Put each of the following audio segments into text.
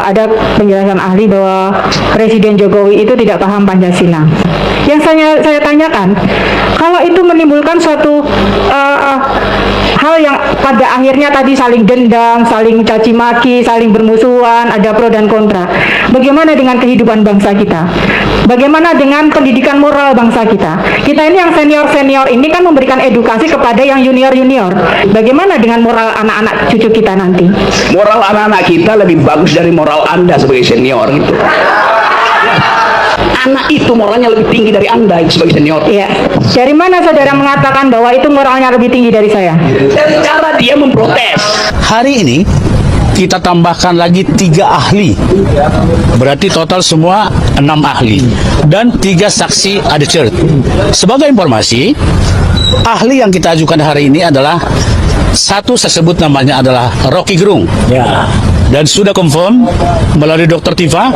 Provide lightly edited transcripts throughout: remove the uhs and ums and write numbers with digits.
ada penjelasan ahli bahwa Presiden Jokowi itu tidak paham Pancasila. Yang saya tanyakan, kalau itu menimbulkan suatu hal yang pada akhirnya tadi saling dendam, saling caci maki, saling bermusuhan, ada pro dan kontra. Bagaimana dengan kehidupan bangsa kita? Bagaimana dengan pendidikan moral bangsa kita? Kita ini yang senior-senior ini kan memberikan edukasi kepada yang junior-junior. Bagaimana dengan moral anak-anak cucu kita nanti? Moral anak-anak kita lebih bagus dari moral Anda sebagai senior gitu. Anak itu moralnya lebih tinggi dari Anda sebagai senior. Iya. Dari mana saudara mengatakan bahwa itu moralnya lebih tinggi dari saya? Dari cara dia memprotes. Hari ini kita tambahkan lagi 3 ahli, berarti total semua 6 ahli dan 3 saksi adecer. Sebagai informasi, ahli yang kita ajukan hari ini adalah satu, saya sebut namanya adalah Rocky Gerung, dan sudah confirm melalui Dr. Tifa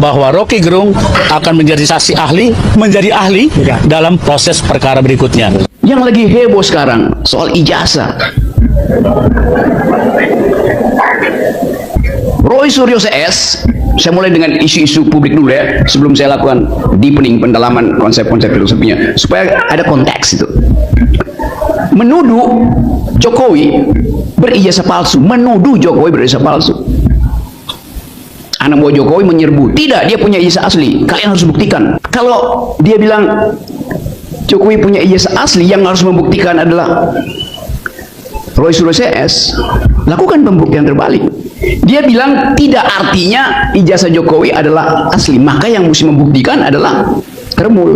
bahwa Rocky Gerung akan menjadi saksi ahli, menjadi ahli dalam proses perkara berikutnya. Yang lagi heboh sekarang soal ijazah. Roy Suryo CS, saya mulai dengan isu-isu publik dulu ya, sebelum saya lakukan deepening, pendalaman konsep-konsep filosofinya, supaya ada konteks itu. Menuduh Jokowi berijazah palsu, menuduh Jokowi berijazah palsu. Anak buah Jokowi menyerbu, tidak, dia punya ijazah asli, kalian harus buktikan. Kalau dia bilang Jokowi punya ijazah asli, yang harus membuktikan adalah Roy Suryo CS, lakukan pembuktian terbalik. Dia bilang tidak, artinya ijazah Jokowi adalah asli, maka yang mesti membuktikan adalah Kermul.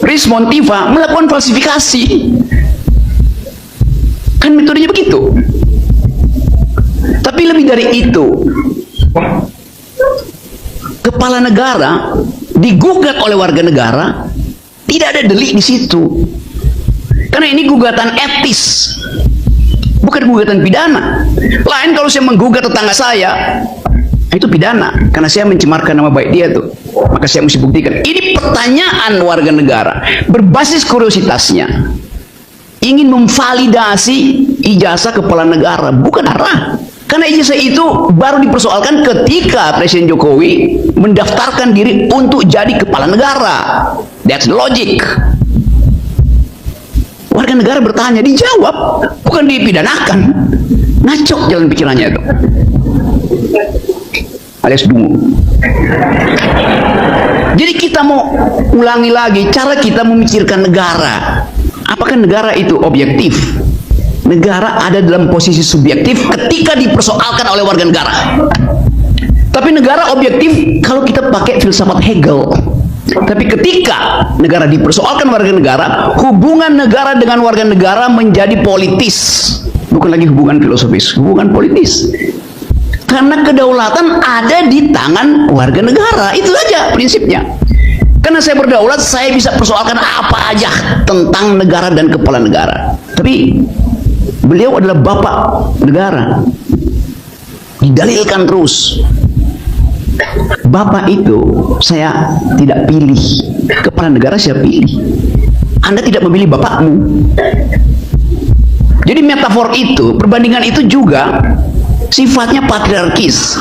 Rismon Tifa melakukan falsifikasi, kan metodenya begitu. Tapi lebih dari itu, kepala negara digugat oleh warga negara, tidak ada delik di situ. Karena ini gugatan etis, bukan gugatan pidana. Lain kalau saya menggugat tetangga saya, itu pidana, karena saya mencemarkan nama baik dia tuh. Maka saya mesti buktikan. Ini pertanyaan warga negara berbasis kuriositasnya, ingin memvalidasi ijazah kepala negara, bukan arah. Karena ijazah itu baru dipersoalkan ketika Presiden Jokowi mendaftarkan diri untuk jadi kepala negara. That's the logic. Warga negara bertanya, dijawab, bukan dipidanakan. Ngacok jalan pikirannya itu, alias dungu. Jadi kita mau ulangi lagi cara kita memikirkan negara. Apakah negara itu objektif? Negara ada dalam posisi subjektif ketika dipersoalkan oleh warga negara. Tapi negara objektif kalau kita pakai filsafat Hegel. Tapi ketika negara dipersoalkan warga negara, hubungan negara dengan warga negara menjadi politis, bukan lagi hubungan filosofis, hubungan politis. Karena kedaulatan ada di tangan warga negara, itu saja prinsipnya. Karena saya berdaulat, saya bisa persoalkan apa aja tentang negara dan kepala negara. Tapi beliau adalah bapak negara, didalilkan terus. Bapak itu saya tidak pilih, kepala negara saya pilih. Anda tidak memilih bapakmu. Jadi metafor itu, perbandingan itu juga sifatnya patriarkis,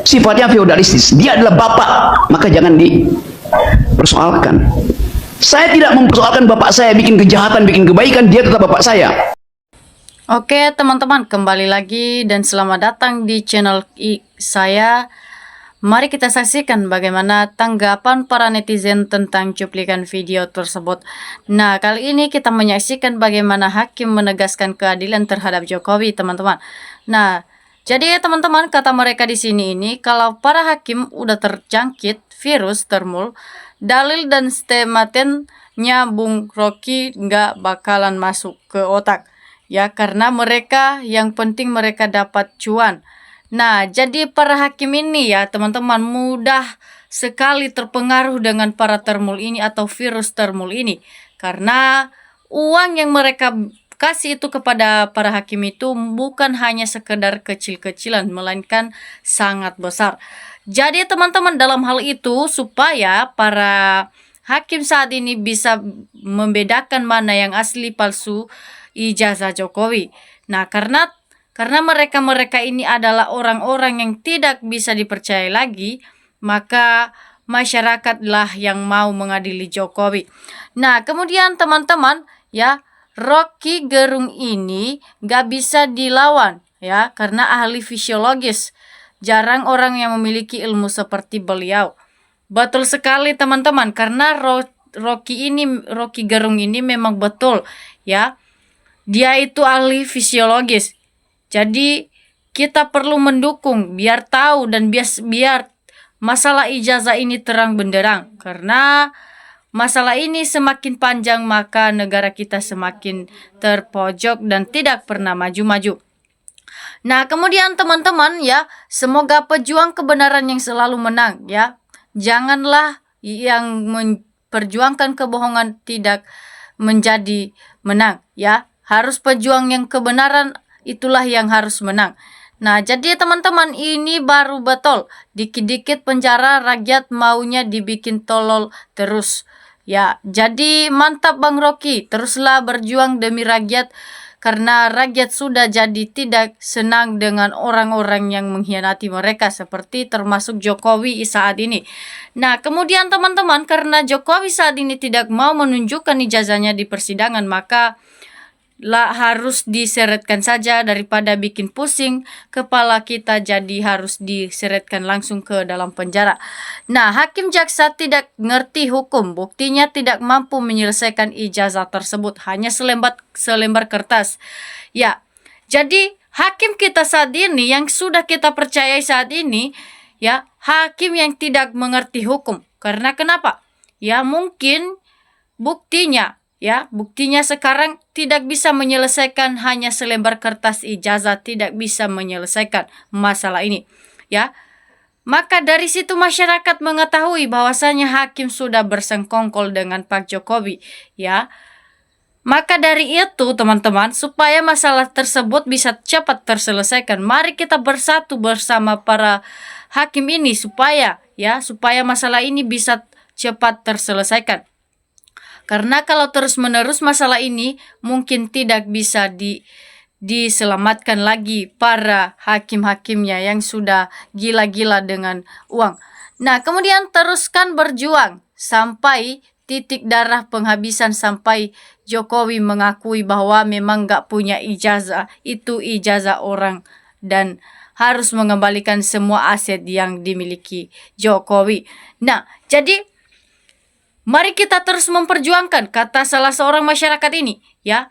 sifatnya feodalistis. Dia adalah bapak, maka jangan dipersoalkan. Saya tidak mempersoalkan bapak saya bikin kejahatan, bikin kebaikan, dia tetap bapak saya. Oke teman-teman, kembali lagi dan selamat datang di channel saya. Mari kita saksikan bagaimana tanggapan para netizen tentang cuplikan video tersebut. Nah, kali ini kita menyaksikan bagaimana hakim menegaskan keadilan terhadap Jokowi, teman-teman. Nah, jadi teman-teman, kata mereka di sini ini, kalau para hakim udah terjangkit virus termul, dalil dan stematennya Bung Rocky nggak bakalan masuk ke otak. Ya, karena mereka, yang penting mereka dapat cuan. Nah, jadi para hakim ini ya teman-teman mudah sekali terpengaruh dengan para termul ini atau virus termul ini. Karena uang yang mereka kasih itu kepada para hakim itu bukan hanya sekedar kecil-kecilan, melainkan sangat besar. Jadi teman-teman, dalam hal itu supaya para hakim saat ini bisa membedakan mana yang asli palsu, ijazah Jokowi. Nah, karena mereka-mereka ini adalah orang-orang yang tidak bisa dipercaya lagi, maka masyarakatlah yang mau mengadili Jokowi. Nah, kemudian teman-teman, ya, Rocky Gerung ini gak bisa dilawan, ya, karena ahli fisiologis. Jarang orang yang memiliki ilmu seperti beliau. Betul sekali teman-teman, karena Rocky Gerung ini memang betul, ya. Dia itu ahli fisiologis. Jadi kita perlu mendukung biar tahu dan biar masalah ijazah ini terang benderang. Karena masalah ini semakin panjang maka negara kita semakin terpojok dan tidak pernah maju-maju. Nah, kemudian teman-teman, ya, semoga pejuang kebenaran yang selalu menang, ya. Janganlah yang memperjuangkan kebohongan tidak menjadi menang, ya. Harus pejuang yang kebenaran, itulah yang harus menang. Nah, jadi teman-teman, ini baru betul. Dikit-dikit penjara, rakyat maunya dibikin tolol terus. Ya, jadi mantap Bang Rocky. Teruslah berjuang demi rakyat. Karena rakyat sudah jadi tidak senang dengan orang-orang yang mengkhianati mereka. Seperti termasuk Jokowi saat ini. Nah, kemudian teman-teman, karena Jokowi saat ini tidak mau menunjukkan ijazahnya di persidangan, maka harus diseretkan saja daripada bikin pusing kepala kita, jadi harus diseretkan langsung ke dalam penjara. Nah, hakim jaksa tidak ngerti hukum, buktinya tidak mampu menyelesaikan ijazah tersebut, hanya selembar kertas. Ya, jadi hakim kita saat ini yang sudah kita percayai saat ini, ya, hakim yang tidak mengerti hukum. Karena kenapa? Ya, mungkin buktinya sekarang tidak bisa menyelesaikan, hanya selembar kertas ijazah tidak bisa menyelesaikan masalah ini, ya. Maka dari situ masyarakat mengetahui bahwasanya hakim sudah bersengkongkol dengan Pak Jokowi, ya. Maka dari itu teman-teman, supaya masalah tersebut bisa cepat terselesaikan, mari kita bersatu bersama para hakim ini supaya masalah ini bisa cepat terselesaikan. Karena kalau terus-menerus masalah ini mungkin tidak bisa diselamatkan lagi para hakim-hakimnya yang sudah gila-gila dengan uang. Nah, kemudian teruskan berjuang sampai titik darah penghabisan, sampai Jokowi mengakui bahwa memang gak punya ijazah, itu ijazah orang, dan harus mengembalikan semua aset yang dimiliki Jokowi. Nah, jadi mari kita terus memperjuangkan, kata salah seorang masyarakat ini, ya,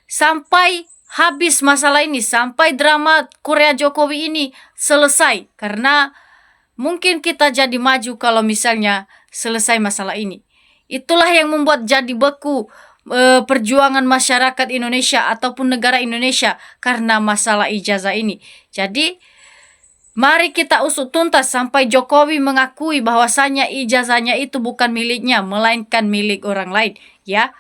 sampai habis masalah ini, sampai drama Korea Jokowi ini selesai. Karena mungkin kita jadi maju kalau misalnya selesai masalah ini. Itulah yang membuat jadi beku perjuangan masyarakat Indonesia ataupun negara Indonesia karena masalah ijazah ini. Jadi mari kita usut tuntas sampai Jokowi mengakui bahwasanya ijazahnya itu bukan miliknya, melainkan milik orang lain, ya.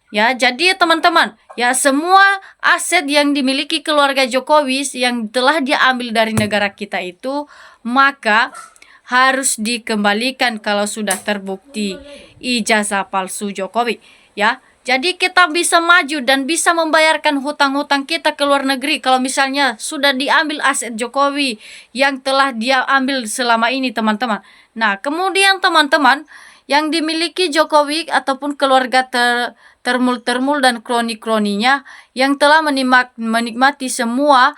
Ya, jadi teman-teman, ya, semua aset yang dimiliki keluarga Jokowi yang telah dia ambil dari negara kita itu, maka harus dikembalikan kalau sudah terbukti ijazah palsu Jokowi, ya. Jadi kita bisa maju dan bisa membayarkan hutang-hutang kita ke luar negeri kalau misalnya sudah diambil aset Jokowi yang telah dia ambil selama ini, teman-teman. Nah, kemudian teman-teman, yang dimiliki Jokowi ataupun keluarga termul dan kroni-kroninya yang telah menikmati semua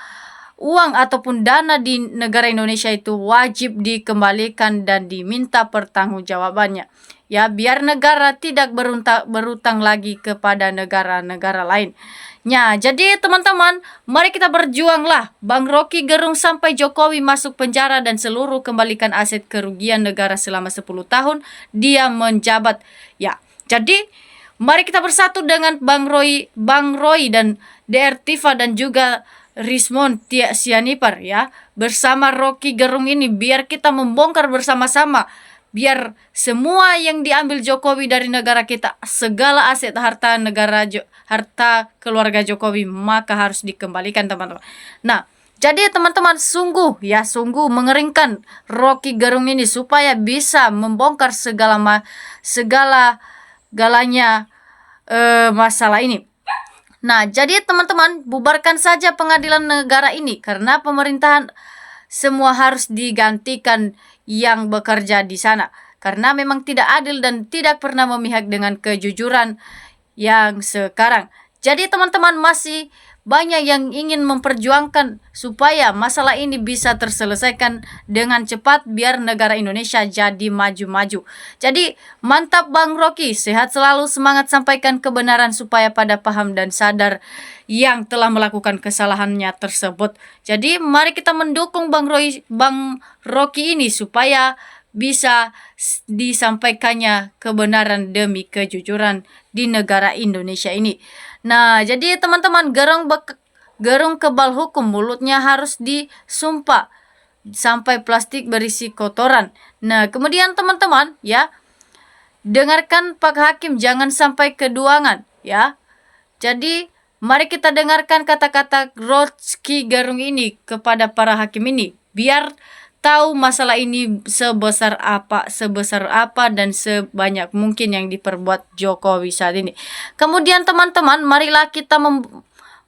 uang ataupun dana di negara Indonesia itu wajib dikembalikan dan diminta pertanggungjawabannya. Ya, biar negara tidak berutang lagi kepada negara-negara lain. Ya, jadi teman-teman, mari kita berjuanglah. Bang Rocky Gerung sampai Jokowi masuk penjara dan seluruh kembalikan aset kerugian negara selama 10 tahun dia menjabat. Ya, jadi mari kita bersatu dengan Bang Roy dan DR Tifa dan juga Rismon Sianipar, ya. Bersama Rocky Gerung ini biar kita membongkar bersama-sama. Biar semua yang diambil Jokowi dari negara kita, segala aset harta keluarga Jokowi, maka harus dikembalikan, teman-teman. Nah, jadi teman-teman, sungguh mengeringkan Rocky Gerung ini supaya bisa membongkar segalanya masalah ini. Nah, jadi teman-teman, bubarkan saja pengadilan negara ini karena pemerintahan semua harus digantikan yang bekerja di sana. Karena memang tidak adil dan tidak pernah memihak dengan kejujuran yang sekarang. Jadi teman-teman, masih banyak yang ingin memperjuangkan supaya masalah ini bisa terselesaikan dengan cepat biar negara Indonesia jadi maju-maju. Jadi mantap Bang Rocky, sehat selalu, semangat sampaikan kebenaran supaya pada paham dan sadar yang telah melakukan kesalahannya tersebut. Jadi mari kita mendukung Bang Rocky ini supaya bisa disampaikannya kebenaran demi kejujuran di negara Indonesia ini. Nah, jadi teman-teman, gerung kebal hukum mulutnya harus disumpah sampai plastik berisi kotoran. Nah, kemudian teman-teman ya, dengarkan Pak Hakim, jangan sampai keduangan ya. Jadi mari kita dengarkan kata-kata Rocky Gerung ini kepada para hakim ini biar tahu masalah ini sebesar apa dan sebanyak mungkin yang diperbuat Jokowi saat ini. Kemudian teman-teman, marilah kita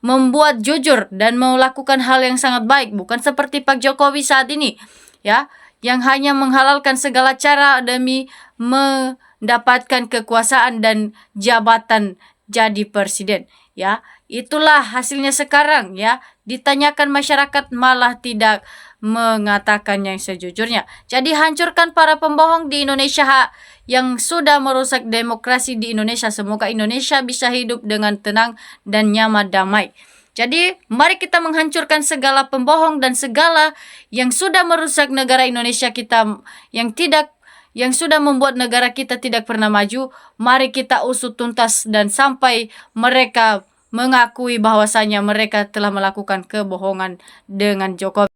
membuat jujur dan melakukan hal yang sangat baik, bukan seperti Pak Jokowi saat ini ya, yang hanya menghalalkan segala cara demi mendapatkan kekuasaan dan jabatan jadi presiden ya. Itulah hasilnya sekarang ya. Ditanyakan masyarakat malah tidak mengatakan yang sejujurnya. Jadi hancurkan para pembohong di Indonesia yang sudah merusak demokrasi di Indonesia. Semoga Indonesia bisa hidup dengan tenang dan nyaman damai. Jadi mari kita menghancurkan segala pembohong dan segala yang sudah merusak negara Indonesia kita, yang sudah membuat negara kita tidak pernah maju. Mari kita usut tuntas dan sampai mereka mengakui bahwasanya mereka telah melakukan kebohongan dengan Jokowi.